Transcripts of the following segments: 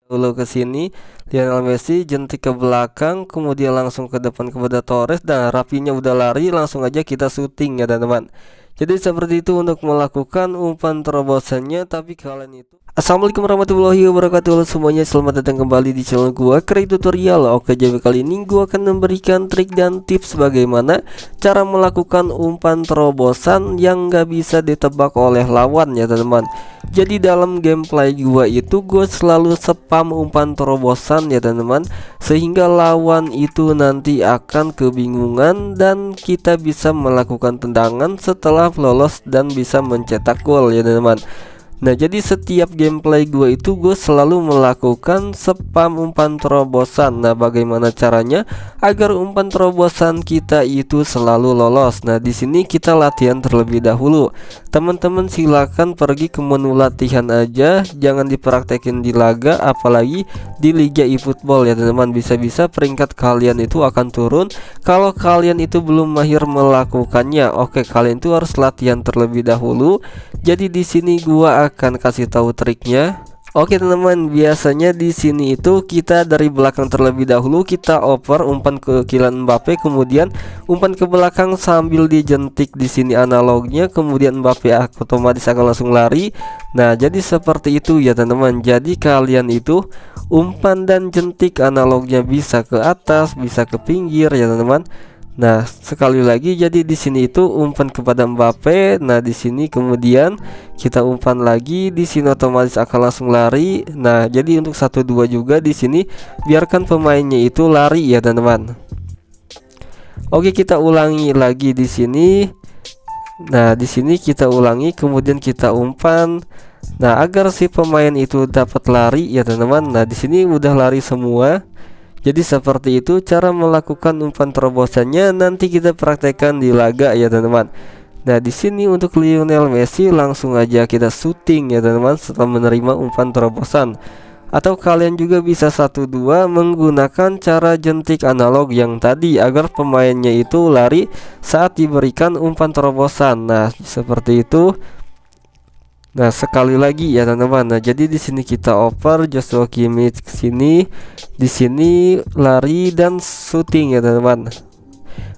dulu ke sini, Lionel Messi jentik ke belakang, kemudian langsung ke depan kepada Torres. Dan Rafinha udah lari, langsung aja kita syuting ya teman-teman. Jadi seperti itu untuk melakukan umpan terobosannya. Tapi kalian itu, Assalamualaikum warahmatullahi wabarakatuh. Halo semuanya, selamat datang kembali di channel gua Kreatif Tutorial. Oke, jadi kali ini gua akan memberikan trik dan tips bagaimana cara melakukan umpan terobosan yang gak bisa ditebak oleh lawan ya teman-teman. Jadi dalam gameplay gua itu gua selalu spam umpan terobosan ya teman-teman, sehingga lawan itu nanti akan kebingungan dan kita bisa melakukan tendangan setelah lolos dan bisa mencetak gol ya teman-teman. Nah, jadi setiap gameplay gue itu gue selalu melakukan spam umpan terobosan. Nah, bagaimana caranya agar umpan terobosan kita itu selalu lolos? Nah, di sini kita latihan terlebih dahulu. Teman-teman silakan pergi ke menu latihan aja, jangan dipraktekin di laga, apalagi di Liga eFootball ya teman-teman. Bisa-bisa peringkat kalian itu akan turun kalau kalian itu belum mahir melakukannya. Oke, kalian itu harus latihan terlebih dahulu. Jadi di sini gua akan kasih tahu triknya. Oke teman-teman, biasanya di sini itu kita dari belakang terlebih dahulu, kita oper umpan ke Kylian Mbappe, kemudian umpan ke belakang sambil dijentik di sini analognya, kemudian Mbappe otomatis akan langsung lari. Nah, jadi seperti itu ya teman-teman. Jadi kalian itu umpan dan jentik analognya bisa ke atas, bisa ke pinggir ya teman-teman. Nah, sekali lagi, jadi di sini itu umpan kepada Mbappe. Nah, di sini kemudian kita umpan lagi, di sini otomatis akan langsung lari. Nah, jadi untuk 1-2 juga di sini biarkan pemainnya itu lari ya, teman-teman. Oke, kita ulangi lagi di sini. Nah, di sini kita ulangi, kemudian kita umpan. Nah, agar si pemain itu dapat lari ya, teman-teman. Nah, di sini udah lari semua. Jadi seperti itu cara melakukan umpan terobosannya, nanti kita praktekkan di laga ya teman-teman. Nah, di sini untuk Lionel Messi langsung aja kita syuting ya teman-teman setelah menerima umpan terobosan. Atau kalian juga bisa 1-2 menggunakan cara jentik analog yang tadi agar pemainnya itu lari saat diberikan umpan terobosan. Nah, seperti itu. Nah, sekali lagi ya teman-teman. Nah, jadi di sini kita oper Joshua Kimmich ke sini, di sini lari dan shooting ya teman-teman.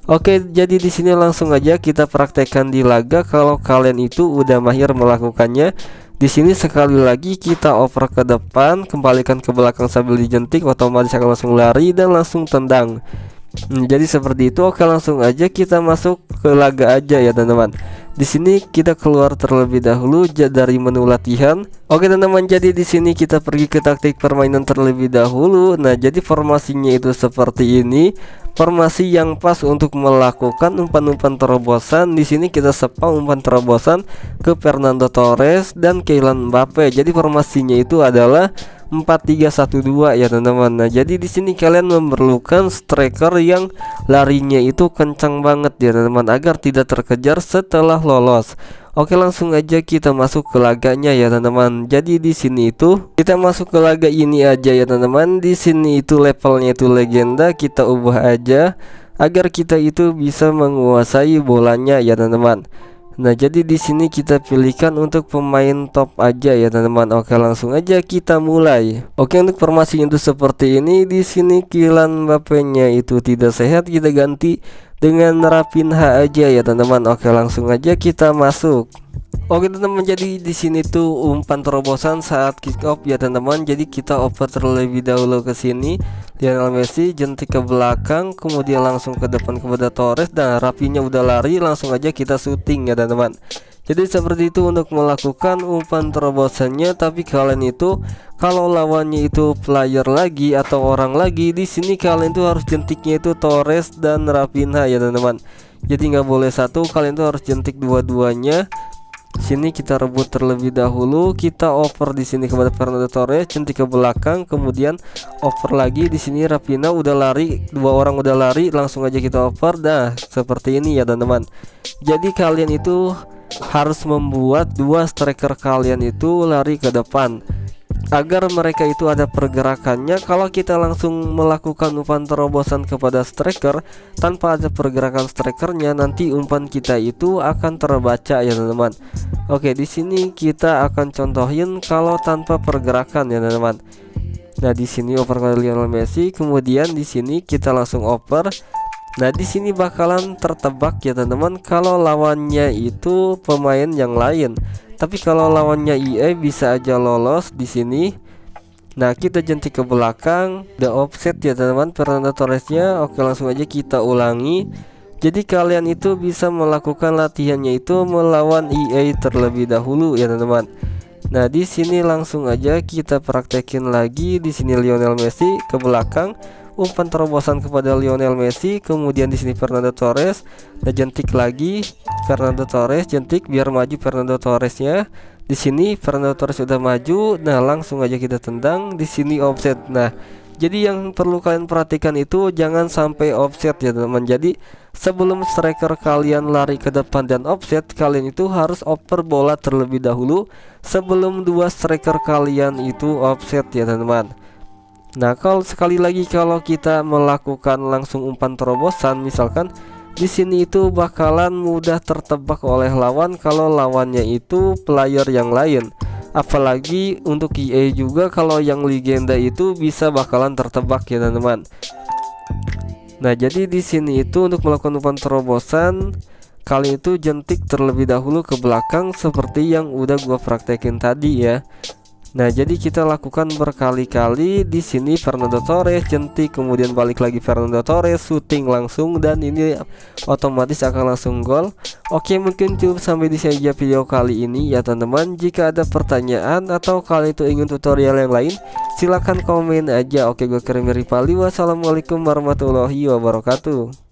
Oke, jadi di sini langsung aja kita praktekkan di laga kalau kalian itu udah mahir melakukannya. Di sini sekali lagi kita oper ke depan, kembalikan ke belakang sambil dijentik, otomatis akan langsung lari dan langsung tendang. Jadi seperti itu. Oke, langsung aja kita masuk ke laga aja ya teman-teman. Di sini kita keluar terlebih dahulu dari menu latihan. Oke teman-teman, jadi di sini kita pergi ke taktik permainan terlebih dahulu. Nah, jadi formasinya itu seperti ini. Formasi yang pas untuk melakukan umpan-umpan terobosan. Di sini kita spam umpan terobosan ke Fernando Torres dan Kylian Mbappe. Jadi formasinya itu adalah 4-3-1-2 ya teman-teman. Nah, jadi di sini kalian memerlukan striker yang larinya itu kencang banget ya teman-teman agar tidak terkejar setelah lolos. Oke, langsung aja kita masuk ke laganya ya teman-teman. Jadi di sini itu kita masuk ke laga ini aja ya teman-teman. Di sini itu levelnya itu legenda, kita ubah aja agar kita itu bisa menguasai bolanya ya teman-teman. Nah, jadi di sini kita pilihkan untuk pemain top aja ya teman-teman. Oke, langsung aja kita mulai. Oke, untuk formasinya itu seperti ini. Di sini Kylian Mbappe-nya itu tidak sehat, kita ganti dengan Rafinha aja ya teman-teman. Oke, langsung aja kita masuk. Oke teman-teman, jadi di sini tuh umpan terobosan saat kick off ya teman-teman. Jadi kita oper terlebih dahulu ke sini, Lionel Messi jentik ke belakang, kemudian langsung ke depan kepada Torres. Dan Rafinha udah lari, langsung aja kita syuting ya teman-teman. Jadi seperti itu untuk melakukan umpan terobosannya. Tapi kalian itu kalau lawannya itu player lagi atau orang lagi, di sini kalian tuh harus jentiknya itu Torres dan Rafinha ya teman-teman. Jadi nggak boleh satu, kalian tuh harus jentik dua-duanya. Sini kita rebut terlebih dahulu, kita over di sini kepada Fernando Torres, jentik ke belakang, kemudian over lagi di sini Rafinha udah lari, dua orang udah lari, langsung aja kita over. Dah seperti ini ya teman-teman. Jadi kalian itu harus membuat dua striker kalian itu lari ke depan agar mereka itu ada pergerakannya. Kalau kita langsung melakukan umpan terobosan kepada striker tanpa ada pergerakan strikernya, nanti umpan kita itu akan terbaca ya teman-teman. Oke, di sini kita akan contohin kalau tanpa pergerakan ya teman-teman. Nah, di sini oper kepada Lionel Messi, kemudian di sini kita langsung oper. Nah, di sini bakalan tertebak ya teman-teman kalau lawannya itu pemain yang lain. Tapi kalau lawannya EA bisa aja lolos di sini. Nah, kita jentik ke belakang, udah offset ya teman-teman Fernando Torresnya. Oke, langsung aja kita ulangi. Jadi kalian itu bisa melakukan latihannya itu melawan EA terlebih dahulu ya teman-teman. Nah, di sini langsung aja kita praktekin lagi. Di sini Lionel Messi ke belakang, umpan terobosan kepada Lionel Messi, kemudian di sini Fernando Torres. Nah, jentik lagi Fernando Torres, jentik biar maju Fernando Torresnya. Di sini Fernando Torres sudah maju. Nah, langsung aja kita tendang. Di sini offset. Nah, jadi yang perlu kalian perhatikan itu jangan sampai offset ya teman-teman. Jadi sebelum striker kalian lari ke depan dan offset, kalian itu harus oper bola terlebih dahulu sebelum dua striker kalian itu offset ya teman-teman. Nah, kalau sekali lagi kalau kita melakukan langsung umpan terobosan, misalkan di sini itu bakalan mudah tertebak oleh lawan kalau lawannya itu player yang lain. Apalagi untuk EA juga kalau yang legenda itu bisa bakalan tertebak ya teman-teman. Nah, jadi di sini itu untuk melakukan umpan terobosan, kalian itu jentik terlebih dahulu ke belakang seperti yang udah gua praktekin tadi ya. Nah, jadi kita lakukan berkali-kali. Di sini Fernando Torres jentik, kemudian balik lagi Fernando Torres, syuting langsung, dan ini otomatis akan langsung gol. Oke, mungkin cukup sampai di sini aja video kali ini ya teman-teman. Jika ada pertanyaan atau kalian itu ingin tutorial yang lain, silahkan komen aja. Oke, gue Kirim Ripali. Wassalamualaikum warahmatullahi wabarakatuh.